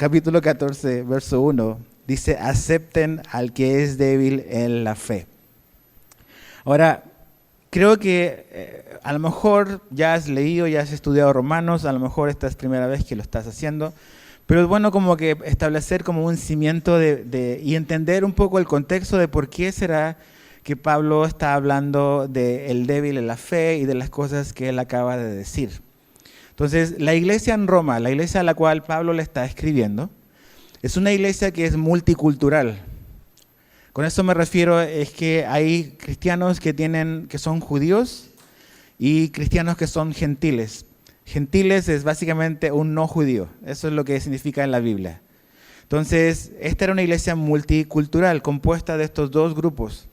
capítulo 14, verso 1, dice, acepten al que es débil en la fe. Ahora, creo que a lo mejor ya has leído, ya has estudiado Romanos, a lo mejor esta es la primera vez que lo estás haciendo, pero es bueno como que establecer como un cimiento y entender un poco el contexto de por qué será que Pablo está hablando del débil en la fe y de las cosas que él acaba de decir. Entonces, la iglesia en Roma, la iglesia a la cual Pablo le está escribiendo, es una iglesia que es multicultural. Con eso me refiero es que hay cristianos que son judíos y cristianos que son gentiles. Gentiles es básicamente un no judío, eso es lo que significa en la Biblia. Entonces, esta era una iglesia multicultural, compuesta de estos dos grupos.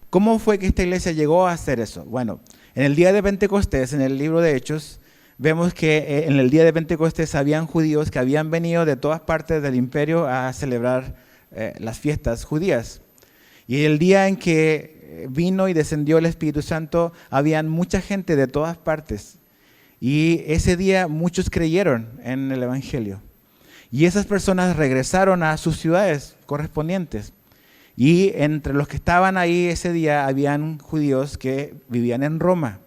¿Cómo fue que esta iglesia llegó a hacer eso? Bueno, en el día de Pentecostés, en el libro de Hechos, vemos que en el día de Pentecostés habían judíos que habían venido de todas partes del imperio a celebrar las fiestas judías. Y el día en que vino y descendió el Espíritu Santo, habían mucha gente de todas partes. Y ese día muchos creyeron en el Evangelio. Y esas personas regresaron a sus ciudades correspondientes. Y entre los que estaban ahí ese día habían judíos que vivían en Roma.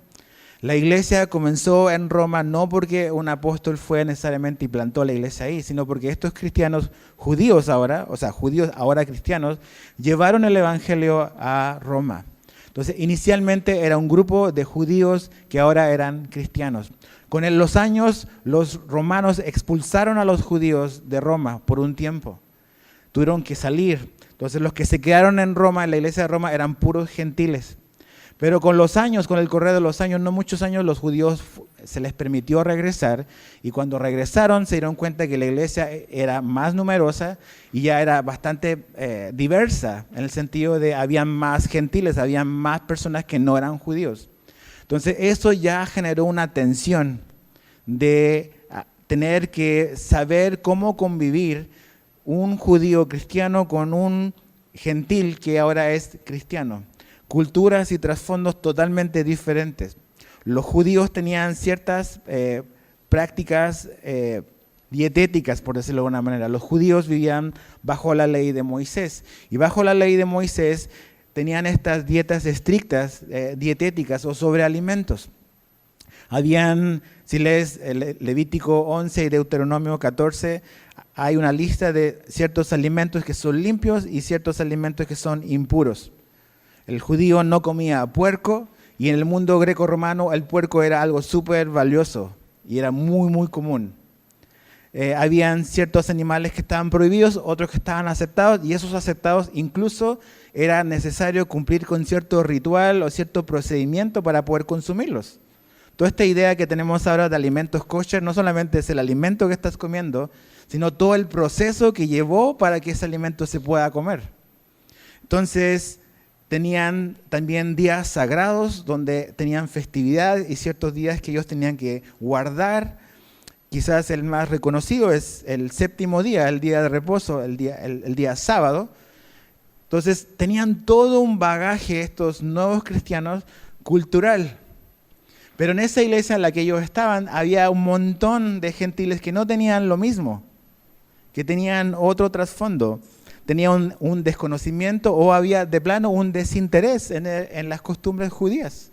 La iglesia comenzó en Roma no porque un apóstol fue necesariamente y plantó la iglesia ahí, sino porque estos cristianos judíos ahora, o sea, judíos ahora cristianos, llevaron el evangelio a Roma. Entonces, inicialmente era un grupo de judíos que ahora eran cristianos. Con los años, los romanos expulsaron a los judíos de Roma por un tiempo. Tuvieron que salir. Entonces, los que se quedaron en Roma, en la iglesia de Roma, eran puros gentiles. Pero con los años, con el correr de los años, no muchos años, los judíos se les permitió regresar y cuando regresaron se dieron cuenta que la iglesia era más numerosa y ya era bastante diversa, en el sentido de habían más gentiles, habían más personas que no eran judíos. Entonces eso ya generó una tensión de tener que saber cómo convivir un judío cristiano con un gentil que ahora es cristiano. Culturas y trasfondos totalmente diferentes. Los judíos tenían ciertas prácticas dietéticas, por decirlo de alguna manera. Los judíos vivían bajo la ley de Moisés. Y bajo la ley de Moisés tenían estas dietas estrictas, dietéticas o sobre alimentos. Habían, si lees Levítico 11 y Deuteronomio 14, hay una lista de ciertos alimentos que son limpios y ciertos alimentos que son impuros. El judío no comía puerco y en el mundo greco-romano el puerco era algo súper valioso y era muy, muy común. Habían ciertos animales que estaban prohibidos, otros que estaban aceptados y esos aceptados incluso era necesario cumplir con cierto ritual o cierto procedimiento para poder consumirlos. Toda esta idea que tenemos ahora de alimentos kosher no solamente es el alimento que estás comiendo, sino todo el proceso que llevó para que ese alimento se pueda comer. Entonces, tenían también días sagrados donde tenían festividad y ciertos días que ellos tenían que guardar. Quizás el más reconocido es el séptimo día, el día de reposo, el día sábado. Entonces tenían todo un bagaje estos nuevos cristianos cultural. Pero en esa iglesia en la que ellos estaban había un montón de gentiles que no tenían lo mismo, que tenían otro trasfondo. Tenía un desconocimiento o había de plano un desinterés en las costumbres judías.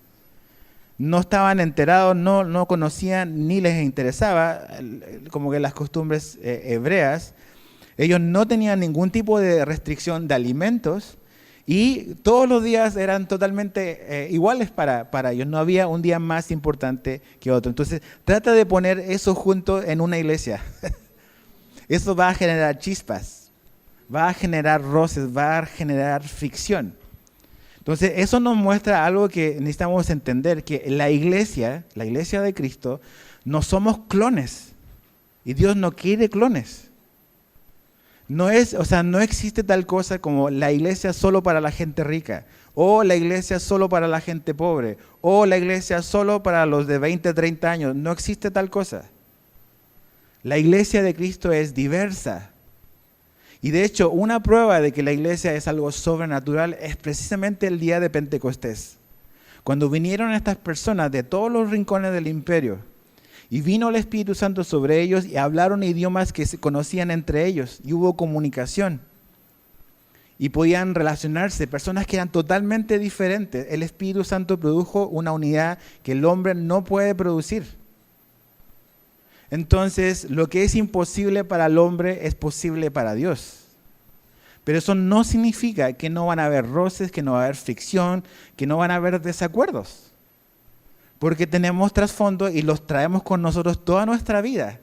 No estaban enterados, no conocían ni les interesaba como que las costumbres hebreas. Ellos no tenían ningún tipo de restricción de alimentos y todos los días eran totalmente iguales para ellos. No había un día más importante que otro. Entonces trata de poner eso junto en una iglesia. Eso va a generar chispas. Va a generar roces, va a generar fricción. Entonces, eso nos muestra algo que necesitamos entender, que la iglesia de Cristo, no somos clones. Y Dios no quiere clones. No existe tal cosa como la iglesia solo para la gente rica, o la iglesia solo para la gente pobre, o la iglesia solo para los de 20, 30 años. No existe tal cosa. La iglesia de Cristo es diversa. Y de hecho, una prueba de que la iglesia es algo sobrenatural es precisamente el día de Pentecostés. Cuando vinieron estas personas de todos los rincones del imperio Y vino el Espíritu Santo sobre ellos y hablaron idiomas que se conocían entre ellos. Y hubo comunicación. Y podían relacionarse, personas que eran totalmente diferentes. El Espíritu Santo produjo una unidad que el hombre no puede producir. Entonces, lo que es imposible para el hombre es posible para Dios. Pero eso no significa que no van a haber roces, que no va a haber fricción, que no van a haber desacuerdos. Porque tenemos trasfondo y los traemos con nosotros toda nuestra vida.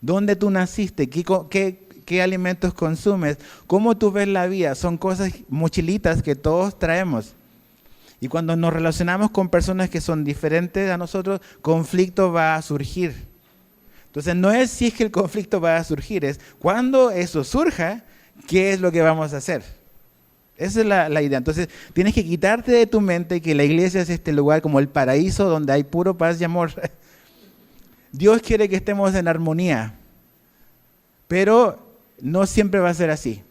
¿Dónde tú naciste? ¿Qué alimentos consumes? ¿Cómo tú ves la vida? Son cosas, mochilitas que todos traemos. Y cuando nos relacionamos con personas que son diferentes a nosotros, conflicto va a surgir. Entonces no es si es que el conflicto va a surgir, es cuando eso surja, ¿qué es lo que vamos a hacer? Esa es la idea. Entonces tienes que quitarte de tu mente que la iglesia es este lugar como el paraíso donde hay puro paz y amor. Dios quiere que estemos en armonía, pero no siempre va a ser así.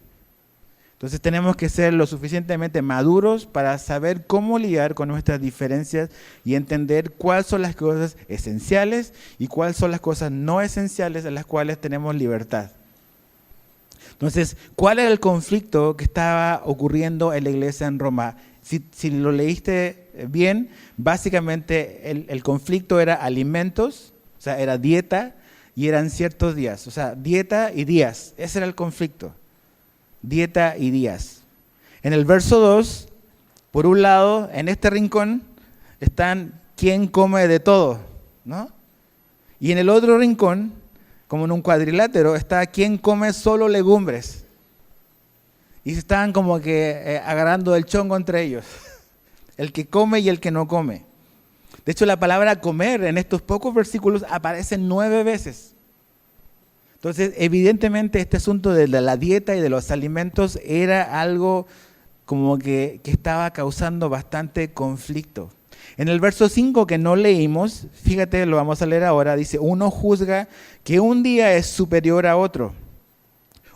Entonces tenemos que ser lo suficientemente maduros para saber cómo lidiar con nuestras diferencias y entender cuáles son las cosas esenciales y cuáles son las cosas no esenciales en las cuales tenemos libertad. Entonces, ¿cuál era el conflicto que estaba ocurriendo en la iglesia en Roma? Si lo leíste bien, básicamente el conflicto era alimentos, o sea, era dieta y eran ciertos días. O sea, dieta y días, ese era el conflicto. Dieta y días. En el verso 2, por un lado, en este rincón, están quien come de todo, ¿no? Y en el otro rincón, como en un cuadrilátero, está quien come solo legumbres. Y se estaban como que agarrando el chongo entre ellos. El que come y el que no come. De hecho, la palabra comer en estos pocos versículos aparece 9 veces. Entonces, evidentemente, este asunto de la dieta y de los alimentos era algo como que estaba causando bastante conflicto. En el verso 5 que no leímos, fíjate, lo vamos a leer ahora, dice, uno juzga que un día es superior a otro.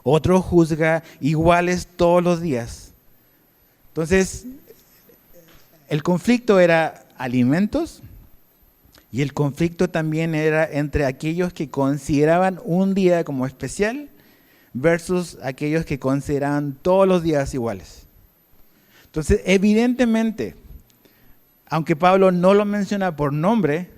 Otro juzga iguales todos los días. Entonces, el conflicto era alimentos y el conflicto también era entre aquellos que consideraban un día como especial versus aquellos que consideraban todos los días iguales. Entonces, evidentemente, aunque Pablo no lo menciona por nombre,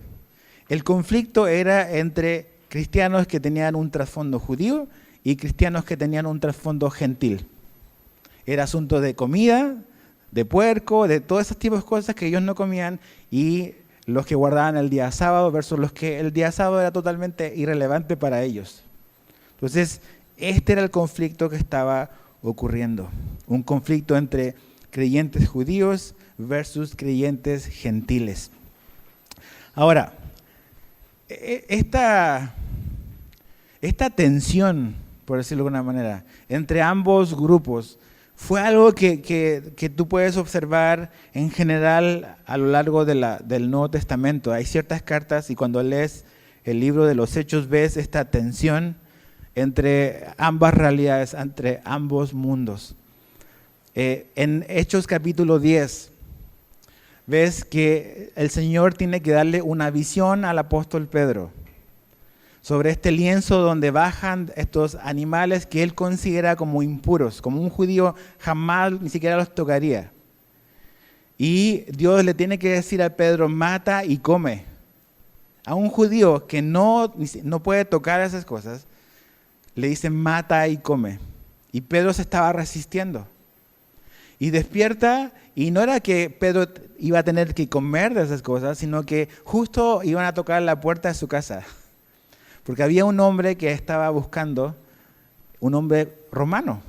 el conflicto era entre cristianos que tenían un trasfondo judío y cristianos que tenían un trasfondo gentil. Era asunto de comida, de puerco, de todos esos tipos de cosas que ellos no comían y los que guardaban el día sábado versus los que el día sábado era totalmente irrelevante para ellos. Entonces, este era el conflicto que estaba ocurriendo. Un conflicto entre creyentes judíos versus creyentes gentiles. Ahora, esta tensión, por decirlo de alguna manera, entre ambos grupos, fue algo que tú puedes observar en general a lo largo del Nuevo Testamento. Hay ciertas cartas y cuando lees el libro de los Hechos ves esta tensión entre ambas realidades, entre ambos mundos. En Hechos capítulo 10, ves que el Señor tiene que darle una visión al apóstol Pedro sobre este lienzo donde bajan estos animales que él considera como impuros, como un judío jamás ni siquiera los tocaría. Y Dios le tiene que decir a Pedro, mata y come. A un judío que no puede tocar esas cosas, le dice mata y come. Y Pedro se estaba resistiendo. Y despierta, y no era que Pedro iba a tener que comer de esas cosas, sino que justo iban a tocar la puerta de su casa. Porque había un hombre que estaba buscando, un hombre romano.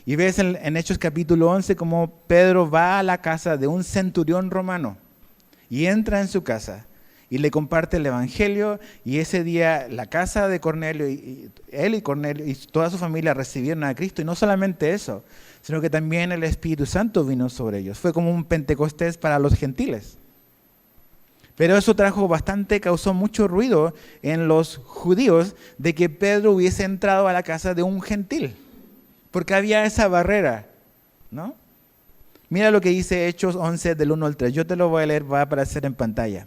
Y ves en Hechos capítulo 11 cómo Pedro va a la casa de un centurión romano y entra en su casa y le comparte el evangelio. Y ese día la casa de Cornelio, y él y Cornelio y toda su familia recibieron a Cristo. Y no solamente eso, sino que también el Espíritu Santo vino sobre ellos. Fue como un Pentecostés para los gentiles. Pero eso causó mucho ruido en los judíos de que Pedro hubiese entrado a la casa de un gentil. Porque había esa barrera, ¿no? Mira lo que dice Hechos 11 del 1 al 3. Yo te lo voy a leer, va a aparecer en pantalla.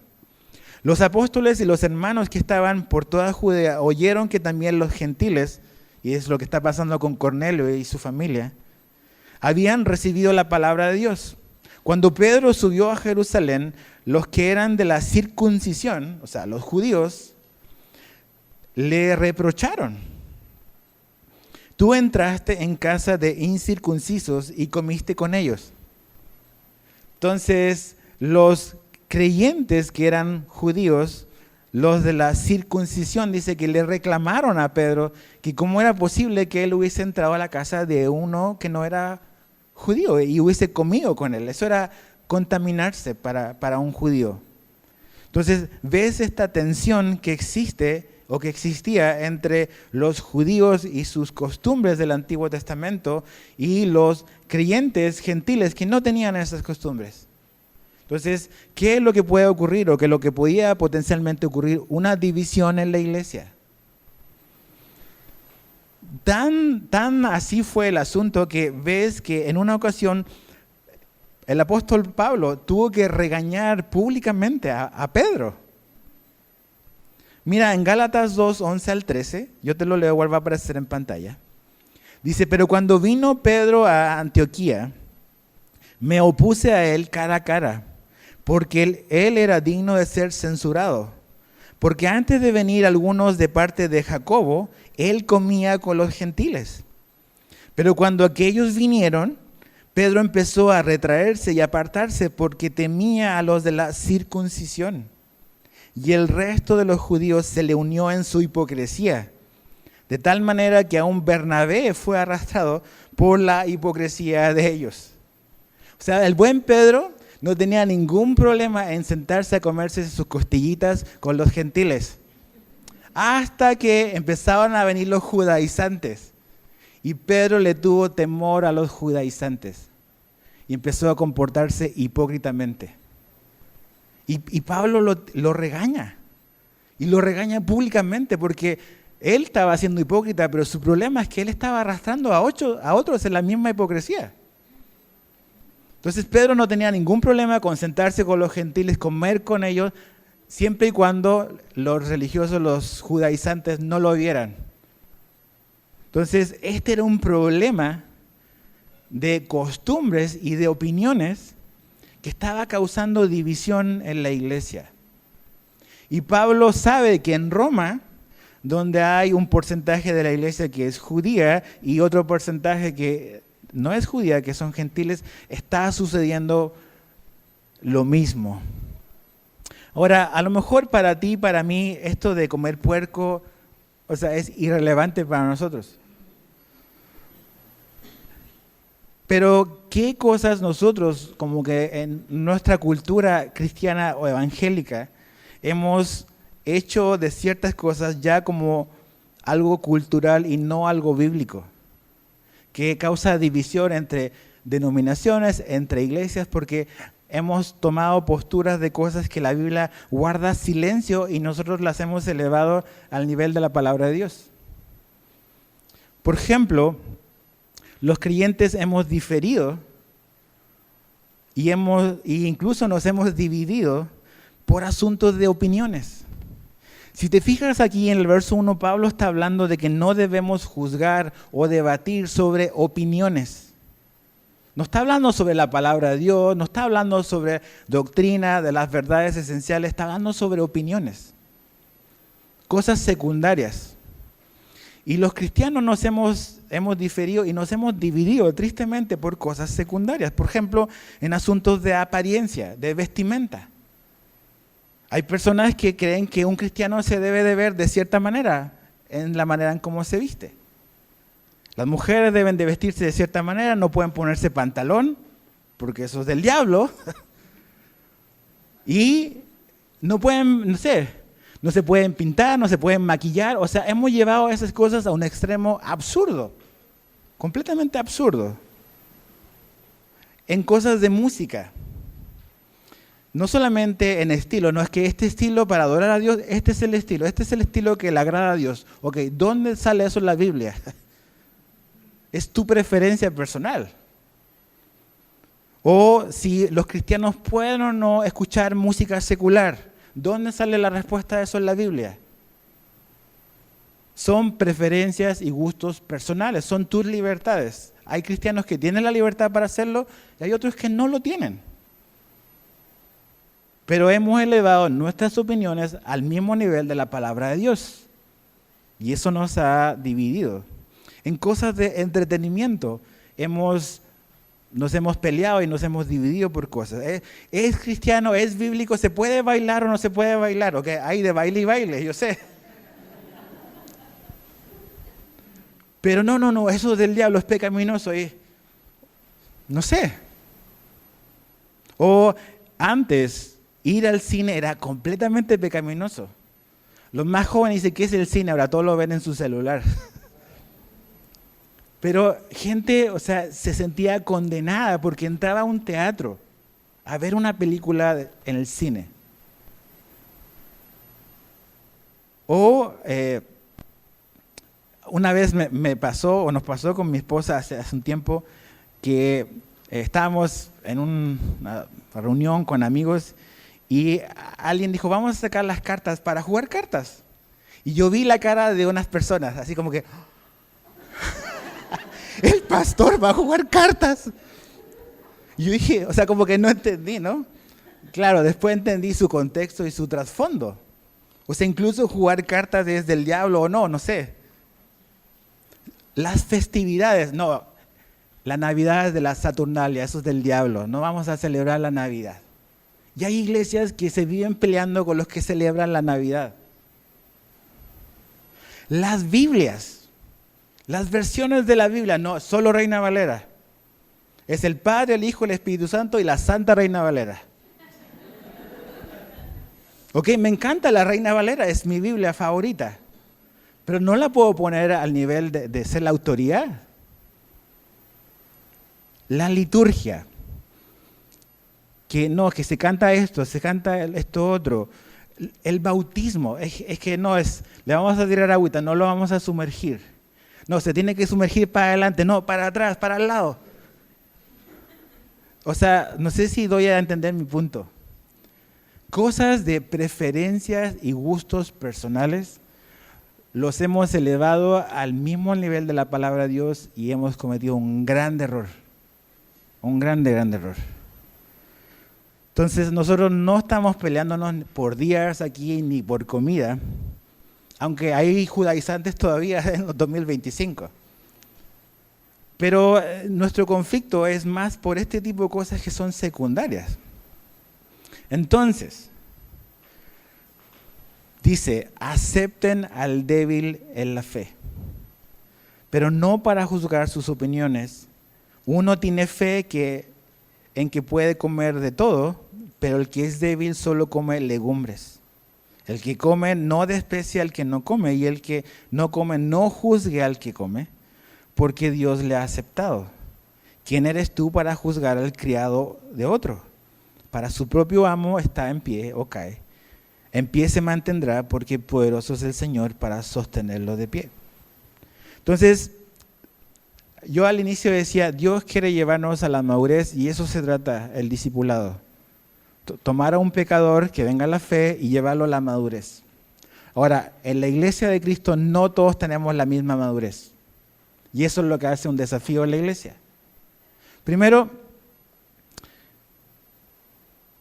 Los apóstoles y los hermanos que estaban por toda Judea oyeron que también los gentiles, y es lo que está pasando con Cornelio y su familia, habían recibido la palabra de Dios. Cuando Pedro subió a Jerusalén, los que eran de la circuncisión, o sea, los judíos, le reprocharon: tú entraste en casa de incircuncisos y comiste con ellos. Entonces, los creyentes que eran judíos, los de la circuncisión, dice que le reclamaron a Pedro que cómo era posible que él hubiese entrado a la casa de uno que no era judío y hubiese comido con él. Eso era contaminarse para un judío. Entonces, ves esta tensión que existe o que existía entre los judíos y sus costumbres del Antiguo Testamento y los creyentes gentiles que no tenían esas costumbres. Entonces, ¿qué es lo que puede ocurrir o qué es lo que podía potencialmente ocurrir? Una división en la iglesia. Tan así fue el asunto que ves que en una ocasión el apóstol Pablo tuvo que regañar públicamente a Pedro. Mira, en Gálatas 2, 11 al 13, yo te lo leo, igual va a aparecer en pantalla. Dice: pero cuando vino Pedro a Antioquía, me opuse a él cara a cara, porque él era digno de ser censurado. Porque antes de venir algunos de parte de Jacobo, él comía con los gentiles. Pero cuando aquellos vinieron, Pedro empezó a retraerse y apartarse porque temía a los de la circuncisión. Y el resto de los judíos se le unió en su hipocresía, de tal manera que aún Bernabé fue arrastrado por la hipocresía de ellos. O sea, el buen Pedro no tenía ningún problema en sentarse a comerse sus costillitas con los gentiles, hasta que empezaban a venir los judaizantes. Y Pedro le tuvo temor a los judaizantes y empezó a comportarse hipócritamente. Y Pablo lo regaña, y lo regaña públicamente porque él estaba siendo hipócrita, pero su problema es que él estaba arrastrando a otros en la misma hipocresía. Entonces Pedro no tenía ningún problema con sentarse con los gentiles, comer con ellos, siempre y cuando los religiosos, los judaizantes, no lo vieran. Entonces este era un problema de costumbres y de opiniones que estaba causando división en la iglesia. Y Pablo sabe que en Roma, donde hay un porcentaje de la iglesia que es judía y otro porcentaje que no es judía, que son gentiles, está sucediendo lo mismo. Ahora, a lo mejor para ti, para mí, esto de comer puerco, o sea, es irrelevante para nosotros. Pero, ¿qué cosas nosotros, como que en nuestra cultura cristiana o evangélica, hemos hecho de ciertas cosas ya como algo cultural y no algo bíblico? Que causa división entre denominaciones, entre iglesias, porque hemos tomado posturas de cosas que la Biblia guarda silencio y nosotros las hemos elevado al nivel de la palabra de Dios. Por ejemplo, los creyentes hemos diferido y incluso nos hemos dividido por asuntos de opiniones. Si te fijas aquí en el verso 1, Pablo está hablando de que no debemos juzgar o debatir sobre opiniones. No está hablando sobre la palabra de Dios, no está hablando sobre doctrina, de las verdades esenciales, está hablando sobre opiniones, cosas secundarias. Y los cristianos nos hemos diferido y nos hemos dividido tristemente por cosas secundarias. Por ejemplo, en asuntos de apariencia, de vestimenta. Hay personas que creen que un cristiano se debe de ver de cierta manera, en la manera en cómo se viste. Las mujeres deben de vestirse de cierta manera, no pueden ponerse pantalón, porque eso es del diablo. Y no pueden, no se pueden pintar, no se pueden maquillar. O sea, hemos llevado esas cosas a un extremo absurdo, completamente absurdo. En cosas de música. No solamente en estilo, no es que este estilo para adorar a Dios, este es el estilo que le agrada a Dios. Ok, ¿dónde sale eso en la Biblia? Es tu preferencia personal. O si los cristianos pueden o no escuchar música secular, ¿Dónde sale la respuesta a eso en la Biblia? Son preferencias y gustos personales, son tus libertades. Hay cristianos que tienen la libertad para hacerlo y hay otros que no lo tienen. Pero hemos elevado nuestras opiniones al mismo nivel de la palabra de Dios. Y eso nos ha dividido. En cosas de entretenimiento nos hemos peleado y nos hemos dividido por cosas. ¿Es cristiano, es bíblico, se puede bailar o no se puede bailar? Okay, hay de baile y baile, yo sé. Pero no, eso del diablo es pecaminoso y no sé. O antes, ir al cine era completamente pecaminoso. Los más jóvenes dicen, ¿qué es el cine? Ahora todos lo ven en su celular. Pero gente, se sentía condenada porque entraba a un teatro a ver una película en el cine. O una vez nos pasó con mi esposa hace un tiempo que estábamos en una reunión con amigos y alguien dijo, vamos a sacar las cartas para jugar cartas. Y yo vi la cara de unas personas, así como que, el pastor va a jugar cartas. Y yo dije, como que no entendí, ¿no? Claro, después entendí su contexto y su trasfondo. Incluso jugar cartas es del diablo o no sé. Las festividades, no, la Navidad es de la Saturnalia, eso es del diablo, no vamos a celebrar la Navidad. Y hay iglesias que se viven peleando con los que celebran la Navidad. Las Biblias, las versiones de la Biblia, no, solo Reina Valera. Es el Padre, el Hijo, el Espíritu Santo y la Santa Reina Valera. Ok, me encanta la Reina Valera, es mi Biblia favorita. Pero no la puedo poner al nivel de ser la autoridad. La liturgia. Que se canta esto, se canta esto otro. El bautismo, es que no es, le vamos a tirar agüita, no lo vamos a sumergir. No, se tiene que sumergir para adelante, no, para atrás, para el lado. No sé si doy a entender mi punto. Cosas de preferencias y gustos personales los hemos elevado al mismo nivel de la palabra de Dios y hemos cometido un gran error. Un grande error. Entonces nosotros no estamos peleándonos por días aquí ni por comida, aunque hay judaizantes todavía en los 2025. Pero nuestro conflicto es más por este tipo de cosas que son secundarias. Entonces, dice, acepten al débil en la fe, pero no para juzgar sus opiniones. Uno tiene fe en que puede comer de todo, pero el que es débil solo come legumbres. El que come no desprecia al que no come, y el que no come no juzgue al que come, porque Dios le ha aceptado. ¿Quién eres tú para juzgar al criado de otro? Para su propio amo está en pie o cae. En pie se mantendrá porque poderoso es el Señor para sostenerlo de pie. Entonces, yo al inicio decía, Dios quiere llevarnos a la madurez y eso se trata, el discipulado. Tomar a un pecador que venga a la fe y llevarlo a la madurez. Ahora, en la iglesia de Cristo no todos tenemos la misma madurez. Y eso es lo que hace un desafío en la iglesia. Primero,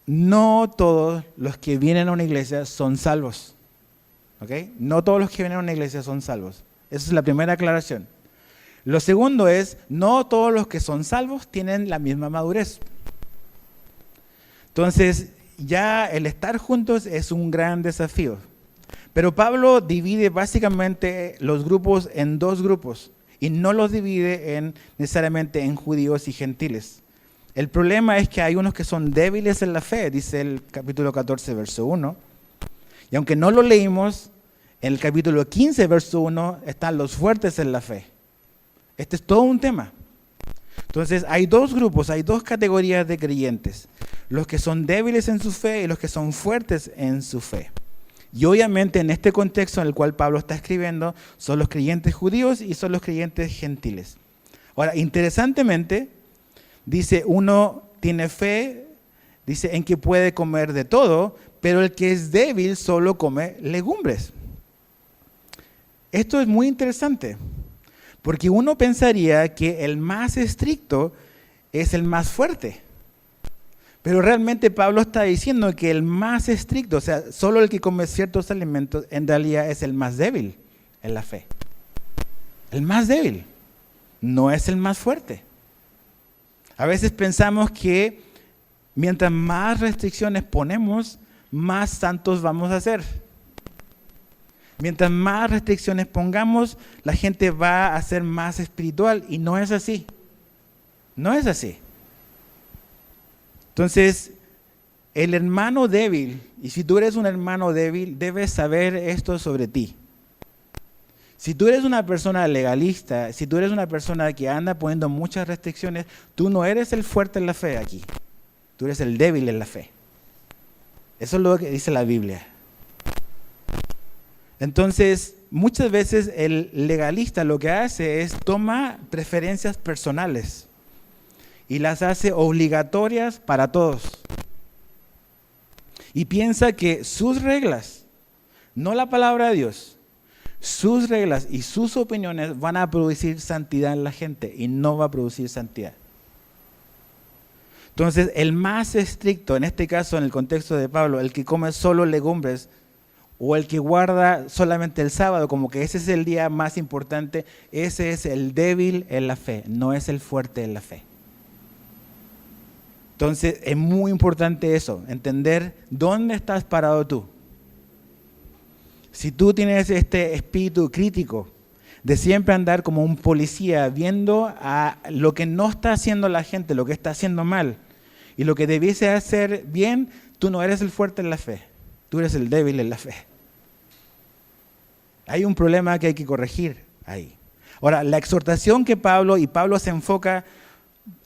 no todos los que vienen a una iglesia son salvos. ¿Ok? No todos los que vienen a una iglesia son salvos. Esa es la primera aclaración. Lo segundo es, no todos los que son salvos tienen la misma madurez. Entonces, ya el estar juntos es un gran desafío. Pero Pablo divide básicamente los grupos en dos grupos y no los divide necesariamente en judíos y gentiles. El problema es que hay unos que son débiles en la fe, dice el capítulo 14, verso 1. Y aunque no lo leímos, en el capítulo 15, verso 1, están los fuertes en la fe. Este es todo un tema. Entonces, hay dos grupos, hay dos categorías de creyentes. Los que son débiles en su fe y los que son fuertes en su fe. Y obviamente en este contexto en el cual Pablo está escribiendo, son los creyentes judíos y son los creyentes gentiles. Ahora, interesantemente, dice, uno tiene fe, dice, en que puede comer de todo, pero el que es débil solo come legumbres. Esto es muy interesante, porque uno pensaría que el más estricto es el más fuerte. Pero realmente Pablo está diciendo que el más estricto, o sea, solo el que come ciertos alimentos, en realidad es el más débil en la fe. El más débil, no es el más fuerte. A veces pensamos que mientras más restricciones ponemos, más santos vamos a ser. Mientras más restricciones pongamos, la gente va a ser más espiritual, y no es así. No es así. Entonces, el hermano débil, y si tú eres un hermano débil, debes saber esto sobre ti. Si tú eres una persona legalista, si tú eres una persona que anda poniendo muchas restricciones, tú no eres el fuerte en la fe aquí. Tú eres el débil en la fe. Eso es lo que dice la Biblia. Entonces, muchas veces el legalista lo que hace es toma preferencias personales y las hace obligatorias para todos. Y piensa que sus reglas, no la palabra de Dios, sus reglas y sus opiniones van a producir santidad en la gente, y no va a producir santidad. Entonces, el más estricto, en este caso, en el contexto de Pablo, el que come solo legumbres, o el que guarda solamente el sábado, como que ese es el día más importante, ese es el débil en la fe, no es el fuerte en la fe. Entonces, es muy importante eso, entender dónde estás parado tú. Si tú tienes este espíritu crítico de siempre andar como un policía viendo a lo que no está haciendo la gente, lo que está haciendo mal, y lo que debiese hacer bien, tú no eres el fuerte en la fe, tú eres el débil en la fe. Hay un problema que hay que corregir ahí. Ahora, la exhortación que Pablo se enfoca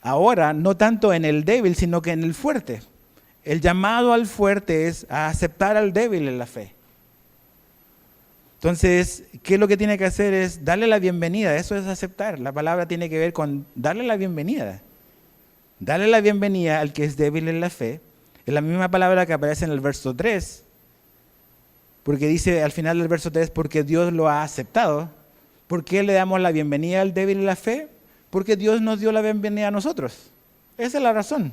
ahora no tanto en el débil, sino que en el fuerte. El llamado al fuerte es a aceptar al débil en la fe. Entonces, ¿qué es lo que tiene que hacer? Es darle la bienvenida. Eso es aceptar. La palabra tiene que ver con darle la bienvenida. Darle la bienvenida al que es débil en la fe. Es la misma palabra que aparece en el verso 3. Porque dice al final del verso 3, porque Dios lo ha aceptado. ¿Por qué le damos la bienvenida al débil en la fe? Porque Dios nos dio la bienvenida a nosotros. Esa es la razón.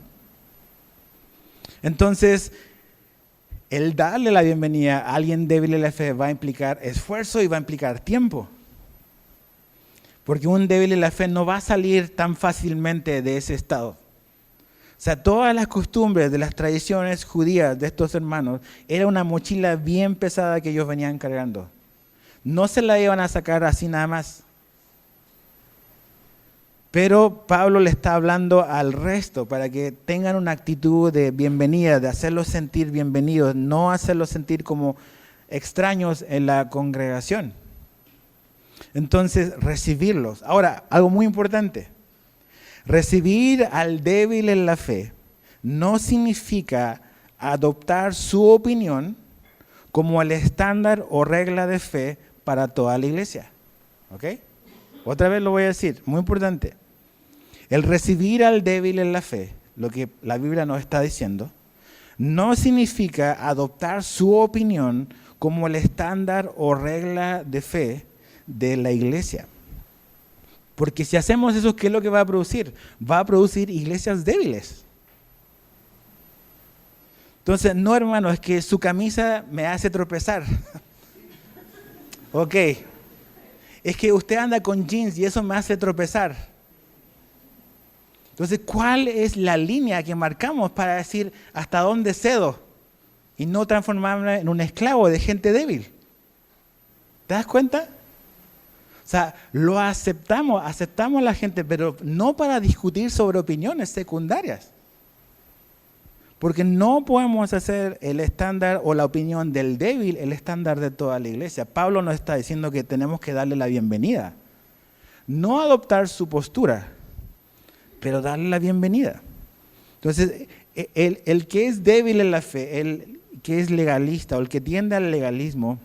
Entonces, el darle la bienvenida a alguien débil en la fe va a implicar esfuerzo y va a implicar tiempo. Porque un débil en la fe no va a salir tan fácilmente de ese estado. O sea, todas las costumbres de las tradiciones judías de estos hermanos era una mochila bien pesada que ellos venían cargando. No se la iban a sacar así nada más. Pero Pablo le está hablando al resto para que tengan una actitud de bienvenida, de hacerlos sentir bienvenidos, no hacerlos sentir como extraños en la congregación. Entonces, recibirlos. Ahora, algo muy importante. Recibir al débil en la fe no significa adoptar su opinión como el estándar o regla de fe para toda la iglesia. ¿Ok? Otra vez lo voy a decir, muy importante. El recibir al débil en la fe, lo que la Biblia nos está diciendo, no significa adoptar su opinión como el estándar o regla de fe de la iglesia. Porque si hacemos eso, ¿qué es lo que va a producir? Va a producir iglesias débiles. Entonces, no, hermano, es que su camisa me hace tropezar. Ok. Es que usted anda con jeans y eso me hace tropezar. Entonces, ¿cuál es la línea que marcamos para decir hasta dónde cedo y no transformarme en un esclavo de gente débil? ¿Te das cuenta? O sea, lo aceptamos a la gente, pero no para discutir sobre opiniones secundarias. Porque no podemos hacer el estándar o la opinión del débil el estándar de toda la iglesia. Pablo nos está diciendo que tenemos que darle la bienvenida. No adoptar su postura, pero darle la bienvenida. Entonces, el que es débil en la fe, el que es legalista o el que tiende al legalismo,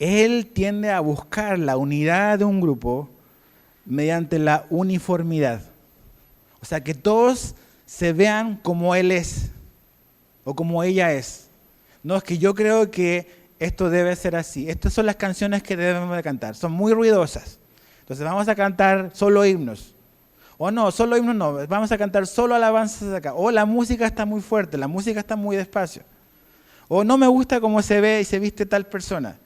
él tiende a buscar la unidad de un grupo mediante la uniformidad. O sea, que todos se vean como él es o como ella es. No, es que yo creo que esto debe ser así. Estas son las canciones que debemos de cantar. Son muy ruidosas. Entonces vamos a cantar solo himnos. O no, solo himnos no. Vamos a cantar solo alabanzas de acá. O la música está muy fuerte, la música está muy despacio. O no me gusta cómo se ve y se viste tal persona.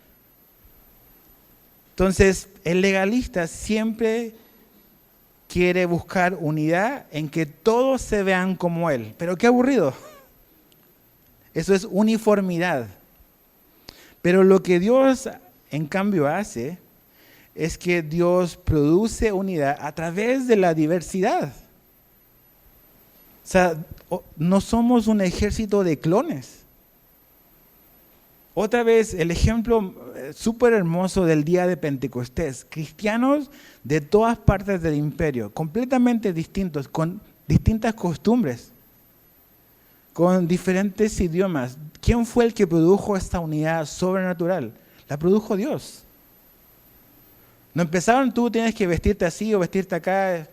Entonces, el legalista siempre quiere buscar unidad en que todos se vean como él. Pero qué aburrido. Eso es uniformidad. Pero lo que Dios, en cambio, hace es que Dios produce unidad a través de la diversidad. O sea, no somos un ejército de clones. Otra vez, el ejemplo súper hermoso del día de Pentecostés. Cristianos de todas partes del imperio, completamente distintos, con distintas costumbres, con diferentes idiomas. ¿Quién fue el que produjo esta unidad sobrenatural? La produjo Dios. No empezaron, tú tienes que vestirte así o vestirte acá.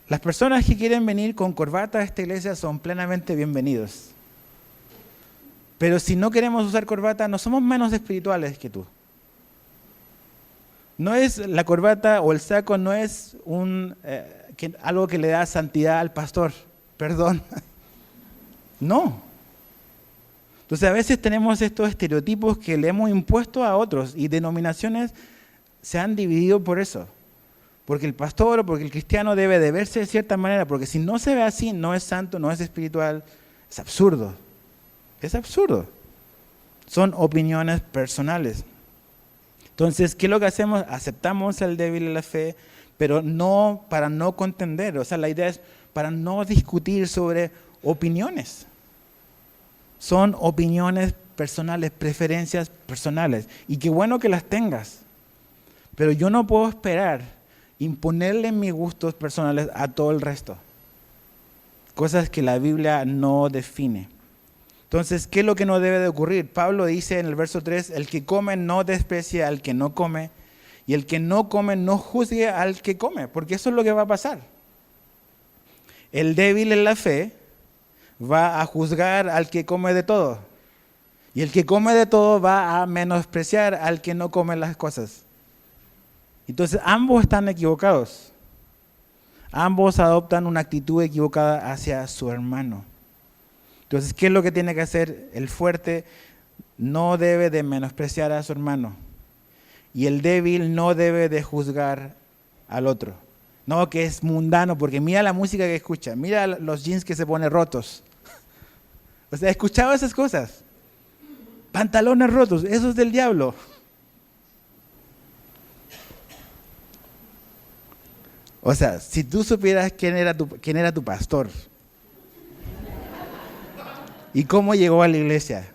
Las personas que quieren venir con corbata a esta iglesia son plenamente bienvenidos. Pero si no queremos usar corbata, no somos menos espirituales que tú. No es la corbata o el saco, no es algo que le da santidad al pastor. Perdón. No. Entonces a veces tenemos estos estereotipos que le hemos impuesto a otros y denominaciones se han dividido por eso. Porque el pastor o porque el cristiano debe de verse de cierta manera, porque si no se ve así, no es santo, no es espiritual. Es absurdo. Es absurdo. Son opiniones personales. Entonces, ¿qué es lo que hacemos? Aceptamos al débil en la fe, pero no para no contender. O sea, la idea es para no discutir sobre opiniones. Son opiniones personales, preferencias personales. Y qué bueno que las tengas. Pero yo no puedo esperar imponerle mis gustos personales a todo el resto. Cosas que la Biblia no define. Entonces, ¿qué es lo que no debe de ocurrir? Pablo dice en el verso 3, el que come no desprecie al que no come, y el que no come no juzgue al que come, porque eso es lo que va a pasar. El débil en la fe va a juzgar al que come de todo, y el que come de todo va a menospreciar al que no come las cosas. Entonces, ambos están equivocados. Ambos adoptan una actitud equivocada hacia su hermano. Entonces, ¿qué es lo que tiene que hacer? El fuerte no debe de menospreciar a su hermano. Y el débil no debe de juzgar al otro. No, que es mundano, porque mira la música que escucha, mira los jeans que se pone rotos. O sea, escuchaba esas cosas. Pantalones rotos, eso es del diablo. O sea, si tú supieras quién era tu pastor, y cómo llegó a la iglesia,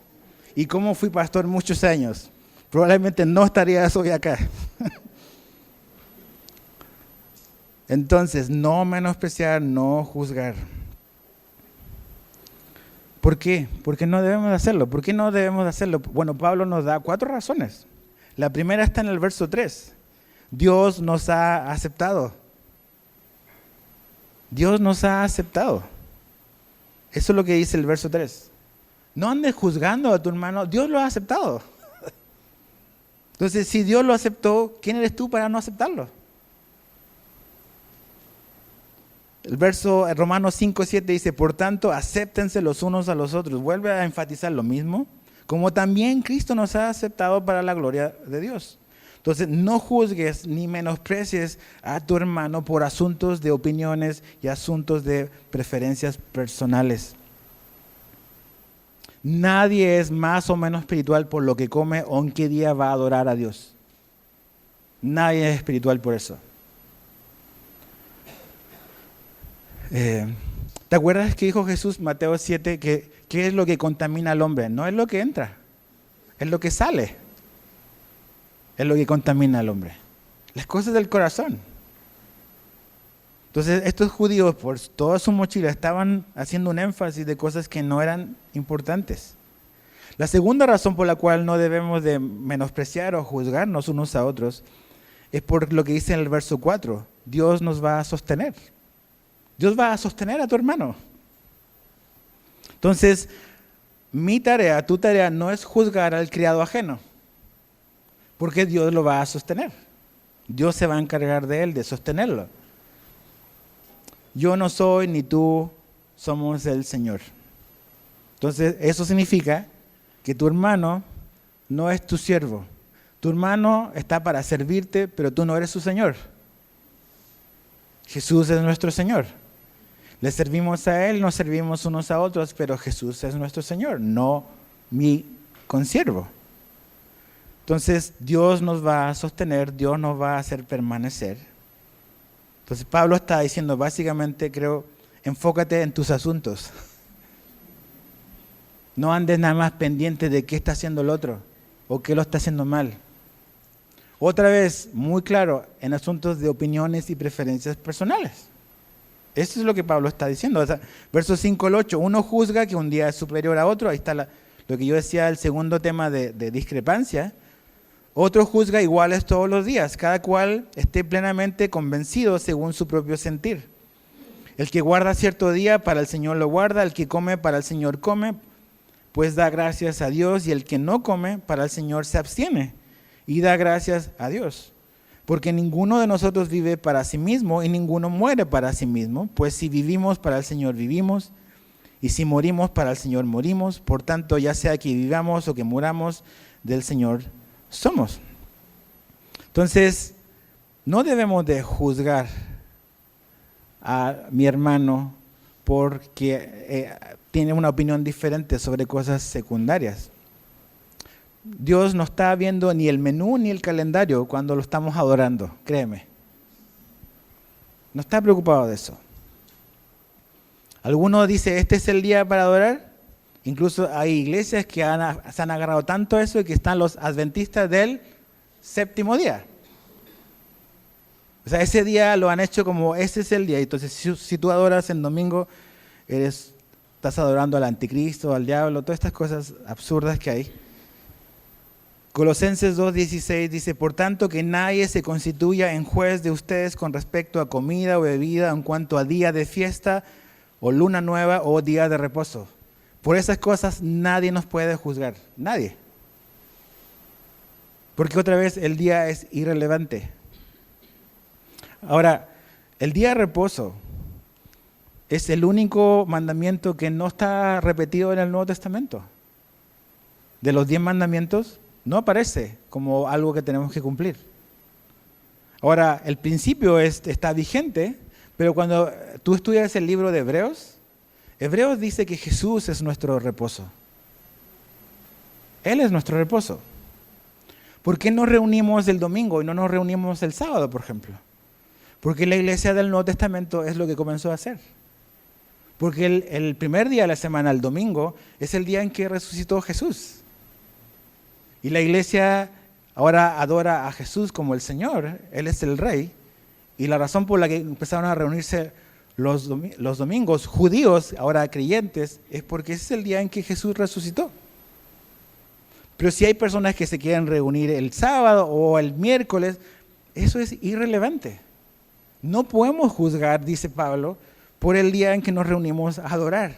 y cómo fui pastor muchos años, probablemente no estarías hoy acá. Entonces, no menospreciar, no juzgar. ¿Por qué? Porque no debemos de hacerlo. ¿Por qué no debemos de hacerlo? Bueno, Pablo nos da 4 razones. La primera está en el verso 3. Dios nos ha aceptado. Dios nos ha aceptado. Eso es lo que dice el verso 3. No andes juzgando a tu hermano, Dios lo ha aceptado. Entonces, si Dios lo aceptó, ¿quién eres tú para no aceptarlo? El verso Romanos 5:7 dice, por tanto, acéptense los unos a los otros. Vuelve a enfatizar lo mismo, como también Cristo nos ha aceptado para la gloria de Dios. Entonces, no juzgues ni menosprecies a tu hermano por asuntos de opiniones y asuntos de preferencias personales. Nadie es más o menos espiritual por lo que come o en qué día va a adorar a Dios. Nadie es espiritual por eso. ¿Te acuerdas que dijo Jesús, Mateo 7, que qué es lo que contamina al hombre? No es lo que entra, es lo que sale. Es lo que contamina al hombre. Las cosas del corazón. Entonces, estos judíos, por toda su mochila, estaban haciendo un énfasis de cosas que no eran importantes. La segunda razón por la cual no debemos de menospreciar o juzgarnos unos a otros es por lo que dice en el verso 4. Dios nos va a sostener. Dios va a sostener a tu hermano. Entonces, mi tarea, tu tarea, no es juzgar al criado ajeno, porque Dios lo va a sostener. Dios se va a encargar de él, de sostenerlo. Yo no soy ni tú somos el Señor. Entonces, eso significa que tu hermano no es tu siervo. Tu hermano está para servirte, pero tú no eres su Señor. Jesús es nuestro Señor. Le servimos a Él, nos servimos unos a otros, pero Jesús es nuestro Señor, no mi consiervo. Entonces, Dios nos va a sostener, Dios nos va a hacer permanecer. Entonces, Pablo está diciendo básicamente, creo, enfócate en tus asuntos. No andes nada más pendiente de qué está haciendo el otro o qué lo está haciendo mal. Otra vez, muy claro, en asuntos de opiniones y preferencias personales. Eso es lo que Pablo está diciendo. O sea, versos 5 al 8, uno juzga que un día es superior a otro. Ahí está lo que yo decía, el segundo tema de discrepancia. Otro juzga iguales todos los días, cada cual esté plenamente convencido según su propio sentir. El que guarda cierto día, para el Señor lo guarda, el que come, para el Señor come, pues da gracias a Dios, y el que no come, para el Señor se abstiene y da gracias a Dios. Porque ninguno de nosotros vive para sí mismo y ninguno muere para sí mismo, pues si vivimos, para el Señor vivimos, y si morimos, para el Señor morimos. Por tanto, ya sea que vivamos o que muramos, del Señor somos. Entonces, no debemos de juzgar a mi hermano porque tiene una opinión diferente sobre cosas secundarias. Dios no está viendo ni el menú ni el calendario cuando lo estamos adorando, créeme. No está preocupado de eso. Alguno dice, este es el día para adorar. Incluso hay iglesias que se han agarrado tanto a eso que están los adventistas del séptimo día. O sea, ese día lo han hecho como ese es el día. Entonces, si tú adoras en domingo, estás adorando al anticristo, al diablo, todas estas cosas absurdas que hay. Colosenses 2:16 dice, por tanto que nadie se constituya en juez de ustedes con respecto a comida o bebida en cuanto a día de fiesta o luna nueva o día de reposo. Por esas cosas nadie nos puede juzgar, nadie. Porque otra vez el día es irrelevante. Ahora, el día de reposo es el único mandamiento que no está repetido en el Nuevo Testamento. De los 10 mandamientos, no aparece como algo que tenemos que cumplir. Ahora, el principio está vigente, pero cuando tú estudias el libro de Hebreos dice que Jesús es nuestro reposo. Él es nuestro reposo. ¿Por qué nos reunimos el domingo y no nos reunimos el sábado, por ejemplo? Porque la iglesia del Nuevo Testamento es lo que comenzó a hacer. Porque el primer día de la semana, el domingo, es el día en que resucitó Jesús. Y la iglesia ahora adora a Jesús como el Señor, Él es el Rey. Y la razón por la que empezaron a reunirse los domingos, judíos, ahora creyentes, es porque ese es el día en que Jesús resucitó. Pero si hay personas que se quieren reunir el sábado o el miércoles, eso es irrelevante. No podemos juzgar, dice Pablo, por el día en que nos reunimos a adorar.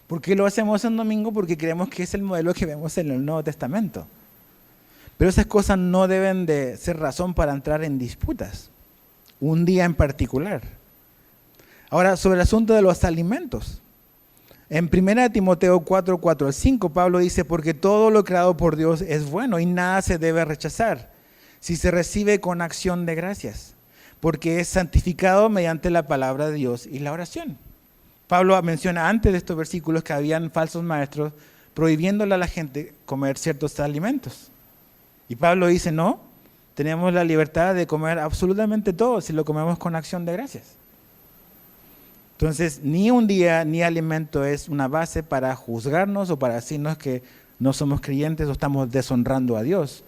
¿Por qué lo hacemos en domingo? Porque creemos que es el modelo que vemos en el Nuevo Testamento. Pero esas cosas no deben de ser razón para entrar en disputas. Un día en particular. Ahora, sobre el asunto de los alimentos. En 1 Timoteo 4, 5, Pablo dice, porque todo lo creado por Dios es bueno y nada se debe rechazar si se recibe con acción de gracias, porque es santificado mediante la palabra de Dios y la oración. Pablo menciona antes de estos versículos que habían falsos maestros prohibiéndole a la gente comer ciertos alimentos. Y Pablo dice, no, tenemos la libertad de comer absolutamente todo si lo comemos con acción de gracias. Entonces, ni un día ni alimento es una base para juzgarnos o para decirnos que no somos creyentes o estamos deshonrando a Dios.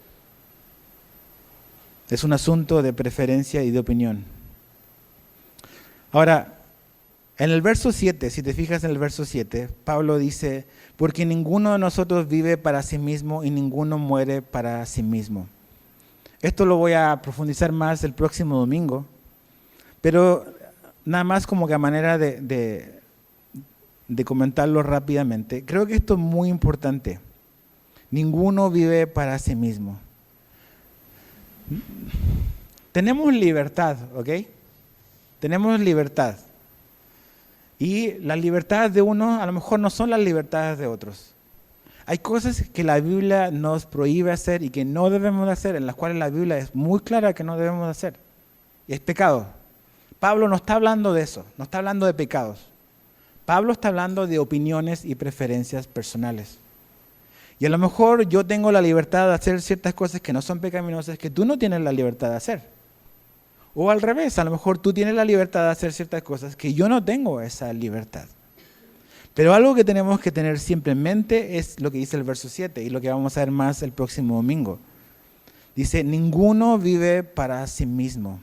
Es un asunto de preferencia y de opinión. Ahora, en el verso 7, si te fijas en el verso 7, Pablo dice, porque ninguno de nosotros vive para sí mismo y ninguno muere para sí mismo. Esto lo voy a profundizar más el próximo domingo, pero nada más como que a manera de de comentarlo rápidamente. Creo que esto es muy importante. Ninguno vive para sí mismo. Tenemos libertad, ¿ok? Tenemos libertad. Y las libertades de uno a lo mejor no son las libertades de otros. Hay cosas que la Biblia nos prohíbe hacer y que no debemos de hacer, en las cuales la Biblia es muy clara que no debemos de hacer. Y es pecado. Pablo no está hablando de eso, no está hablando de pecados. Pablo está hablando de opiniones y preferencias personales. Y a lo mejor yo tengo la libertad de hacer ciertas cosas que no son pecaminosas que tú no tienes la libertad de hacer. O al revés, a lo mejor tú tienes la libertad de hacer ciertas cosas que yo no tengo esa libertad. Pero algo que tenemos que tener siempre en mente es lo que dice el verso 7 y lo que vamos a ver más el próximo domingo. Dice, ninguno vive para sí mismo.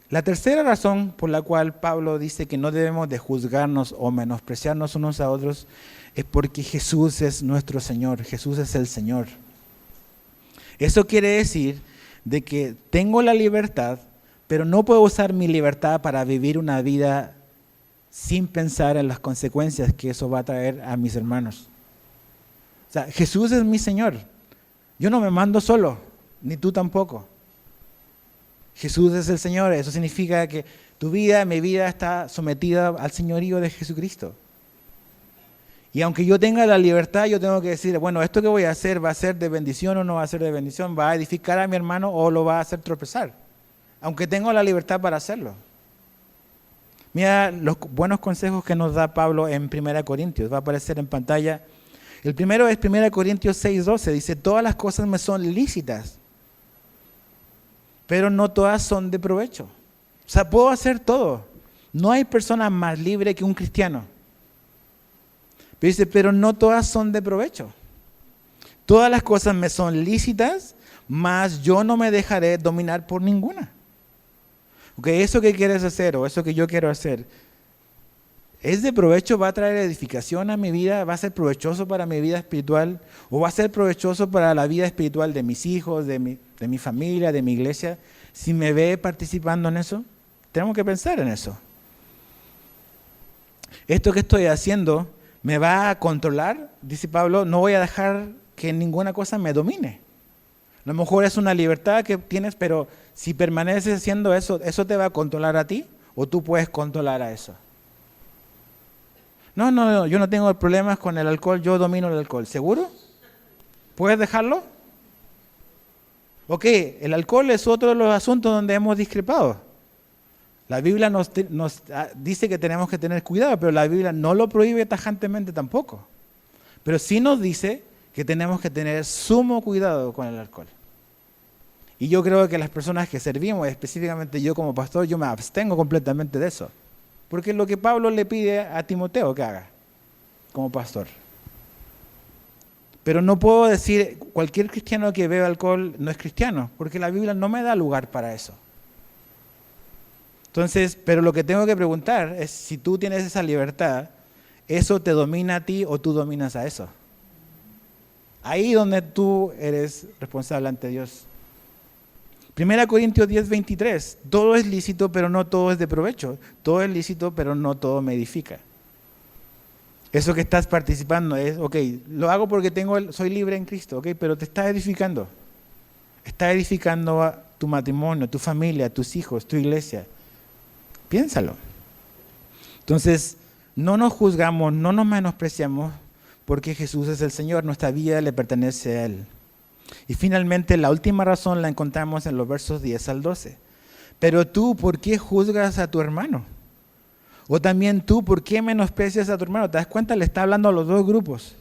La tercera razón por la cual Pablo dice que no debemos de juzgarnos o menospreciarnos unos a otros es porque Jesús es nuestro Señor, Jesús es el Señor. Eso quiere decir de que tengo la libertad, pero no puedo usar mi libertad para vivir una vida sin pensar en las consecuencias que eso va a traer a mis hermanos. O sea, Jesús es mi Señor. Yo no me mando solo, ni tú tampoco. Jesús es el Señor, eso significa que tu vida, mi vida está sometida al señorío de Jesucristo. Y aunque yo tenga la libertad, yo tengo que decir, bueno, esto que voy a hacer, ¿va a ser de bendición o no va a ser de bendición? ¿Va a edificar a mi hermano o lo va a hacer tropezar? Aunque tengo la libertad para hacerlo. Mira los buenos consejos que nos da Pablo en 1 Corintios, va a aparecer en pantalla. El primero es 1 Corintios 6:12, dice, todas las cosas me son lícitas, pero no todas son de provecho. O sea, puedo hacer todo. No hay persona más libre que un cristiano. Pero dice, pero no todas son de provecho. Todas las cosas me son lícitas, mas yo no me dejaré dominar por ninguna. Okay, eso que quieres hacer o eso que yo quiero hacer, ¿es de provecho? ¿Va a traer edificación a mi vida? ¿Va a ser provechoso para mi vida espiritual? ¿O va a ser provechoso para la vida espiritual de mis hijos, de mi familia, de mi iglesia? Si me ve participando en eso, tenemos que pensar en eso. Esto que estoy haciendo me va a controlar, dice Pablo, no voy a dejar que ninguna cosa me domine. A lo mejor es una libertad que tienes, pero si permaneces haciendo eso, ¿eso te va a controlar a ti o tú puedes controlar a eso? No, yo no tengo problemas con el alcohol, yo domino el alcohol. ¿Seguro? ¿Puedes dejarlo? Ok, el alcohol es otro de los asuntos donde hemos discrepado. La Biblia nos dice que tenemos que tener cuidado, pero la Biblia no lo prohíbe tajantemente tampoco. Pero sí nos dice que tenemos que tener sumo cuidado con el alcohol. Y yo creo que las personas que servimos, específicamente yo como pastor, yo me abstengo completamente de eso. Porque es lo que Pablo le pide a Timoteo que haga como pastor. Pero no puedo decir cualquier cristiano que bebe alcohol no es cristiano, porque la Biblia no me da lugar para eso. Entonces, pero lo que tengo que preguntar es si tú tienes esa libertad, ¿eso te domina a ti o tú dominas a eso? Ahí donde tú eres responsable ante Dios. 1 Corintios 10:23, todo es lícito, pero no todo es de provecho. Todo es lícito, pero no todo me edifica. Eso que estás participando es, ok, lo hago porque soy libre en Cristo, ok, pero te está edificando. Está edificando a tu matrimonio, tu familia, tus hijos, tu iglesia. Piénsalo. Entonces, no nos juzgamos, no nos menospreciamos, porque Jesús es el Señor, nuestra vida le pertenece a Él. Y finalmente, la última razón la encontramos en los versos 10 al 12. Pero tú, ¿por qué juzgas a tu hermano? O también tú, ¿por qué menosprecias a tu hermano? ¿Te das cuenta? Le está hablando a los dos grupos.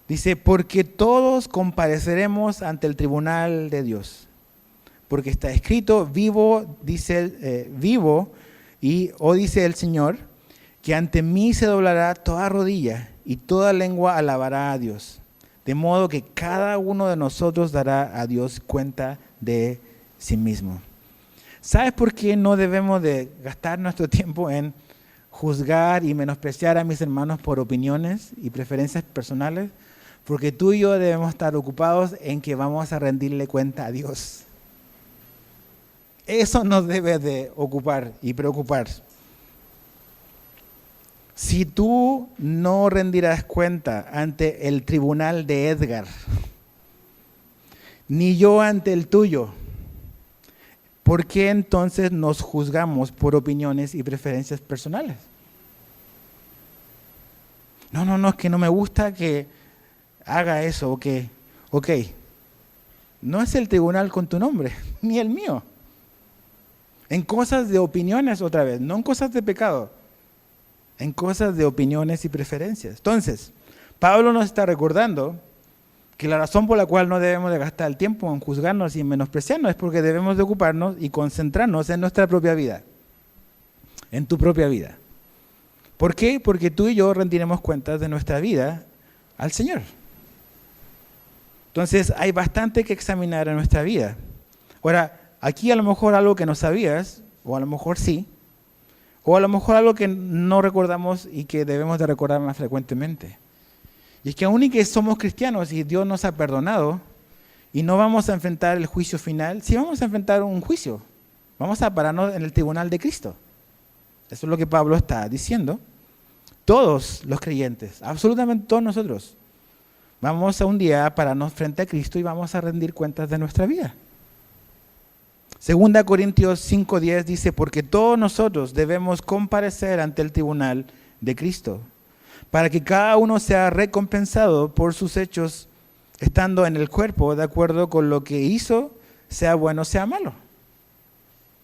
Dice, porque todos compareceremos ante el tribunal de Dios. Porque está escrito, vivo, dice dice el Señor, que ante mí se doblará toda rodilla y toda lengua alabará a Dios. De modo que cada uno de nosotros dará a Dios cuenta de sí mismo. ¿Sabes por qué no debemos de gastar nuestro tiempo en juzgar y menospreciar a mis hermanos por opiniones y preferencias personales? Porque tú y yo debemos estar ocupados en que vamos a rendirle cuenta a Dios. Eso nos debe de ocupar y preocupar. Si tú no rendirás cuenta ante el tribunal de Edgar, ni yo ante el tuyo, ¿por qué entonces nos juzgamos por opiniones y preferencias personales? No, es que no me gusta que haga eso, ok, no es el tribunal con tu nombre, ni el mío. En cosas de opiniones otra vez, no en cosas de pecado, en cosas de opiniones y preferencias. Entonces, Pablo nos está recordando que la razón por la cual no debemos de gastar el tiempo en juzgarnos y en menospreciarnos es porque debemos de ocuparnos y concentrarnos en nuestra propia vida, en tu propia vida. ¿Por qué? Porque tú y yo rendiremos cuentas de nuestra vida al Señor. Entonces hay bastante que examinar en nuestra vida. Ahora, aquí a lo mejor algo que no sabías, o a lo mejor sí, o a lo mejor algo que no recordamos y que debemos de recordar más frecuentemente. Y es que aún y que somos cristianos y Dios nos ha perdonado y no vamos a enfrentar el juicio final, sí vamos a enfrentar un juicio. Vamos a pararnos en el tribunal de Cristo. Eso es lo que Pablo está diciendo. Todos los creyentes, absolutamente todos nosotros, vamos a un día pararnos frente a Cristo y vamos a rendir cuentas de nuestra vida. 2 Corintios 5:10 dice, porque todos nosotros debemos comparecer ante el tribunal de Cristo, para que cada uno sea recompensado por sus hechos, estando en el cuerpo de acuerdo con lo que hizo, sea bueno o sea malo.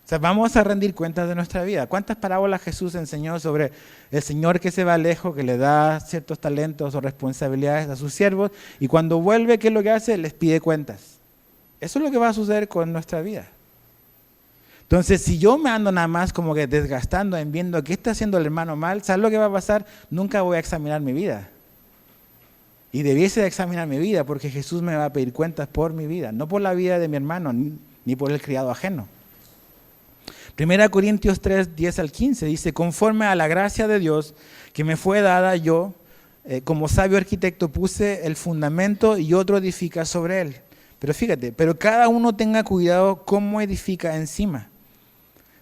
O sea, vamos a rendir cuentas de nuestra vida. ¿Cuántas parábolas Jesús enseñó sobre el Señor que se va lejos, que le da ciertos talentos o responsabilidades a sus siervos, y cuando vuelve, ¿qué es lo que hace? Les pide cuentas. Eso es lo que va a suceder con nuestra vida. Entonces, si yo me ando nada más como que desgastando en viendo qué está haciendo el hermano mal, ¿sabes lo que va a pasar? Nunca voy a examinar mi vida. Y debiese de examinar mi vida porque Jesús me va a pedir cuentas por mi vida, no por la vida de mi hermano, ni por el criado ajeno. 1 Corintios 3, 10 al 15 dice, conforme a la gracia de Dios que me fue dada, yo, como sabio arquitecto, puse el fundamento y otro edifica sobre él. Pero fíjate, pero cada uno tenga cuidado cómo edifica encima.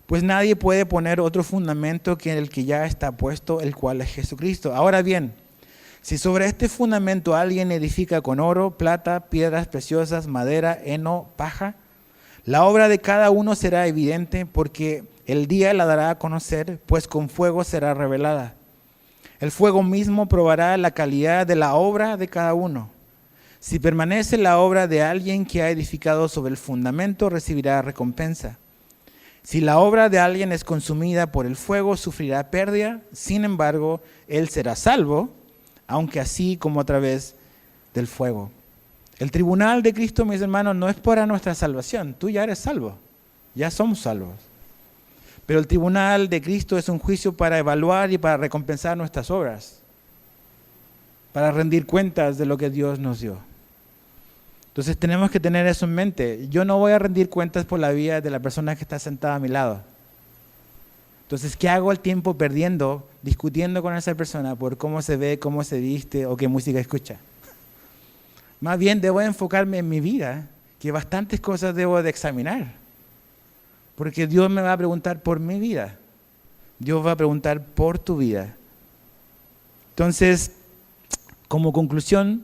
Pues nadie puede poner otro fundamento que el que ya está puesto, el cual es Jesucristo. Ahora bien, si sobre este fundamento alguien edifica con oro, plata, piedras preciosas, madera, heno, paja, la obra de cada uno será evidente porque el día la dará a conocer, pues con fuego será revelada. El fuego mismo probará la calidad de la obra de cada uno. Si permanece la obra de alguien que ha edificado sobre el fundamento, recibirá recompensa. Si la obra de alguien es consumida por el fuego, sufrirá pérdida. Sin embargo, él será salvo, aunque así como a través del fuego. El tribunal de Cristo, mis hermanos, no es para nuestra salvación. Tú ya eres salvo. Ya somos salvos. Pero el tribunal de Cristo es un juicio para evaluar y para recompensar nuestras obras. Para rendir cuentas de lo que Dios nos dio. Entonces tenemos que tener eso en mente. Yo no voy a rendir cuentas por la vida de la persona que está sentada a mi lado. Entonces, ¿qué hago el tiempo perdiendo, discutiendo con esa persona por cómo se ve, cómo se viste o qué música escucha? Más bien debo enfocarme en mi vida, que bastantes cosas debo de examinar. Porque Dios me va a preguntar por mi vida. Dios va a preguntar por tu vida. Entonces, como conclusión,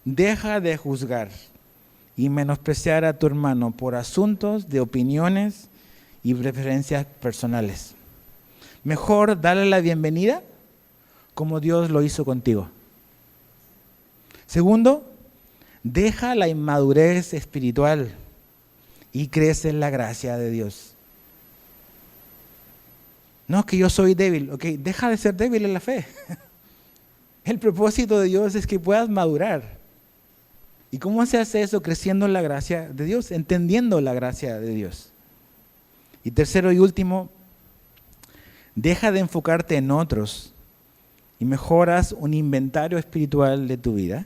deja de juzgar y menospreciar a tu hermano por asuntos de opiniones y preferencias personales. Mejor darle la bienvenida como Dios lo hizo contigo. Segundo, deja la inmadurez espiritual y crece en la gracia de Dios. No, que yo soy débil. Ok, deja de ser débil en la fe. El propósito de Dios es que puedas madurar. ¿Y cómo se hace eso? Creciendo en la gracia de Dios, entendiendo la gracia de Dios. Y tercero y último, deja de enfocarte en otros y mejoras un inventario espiritual de tu vida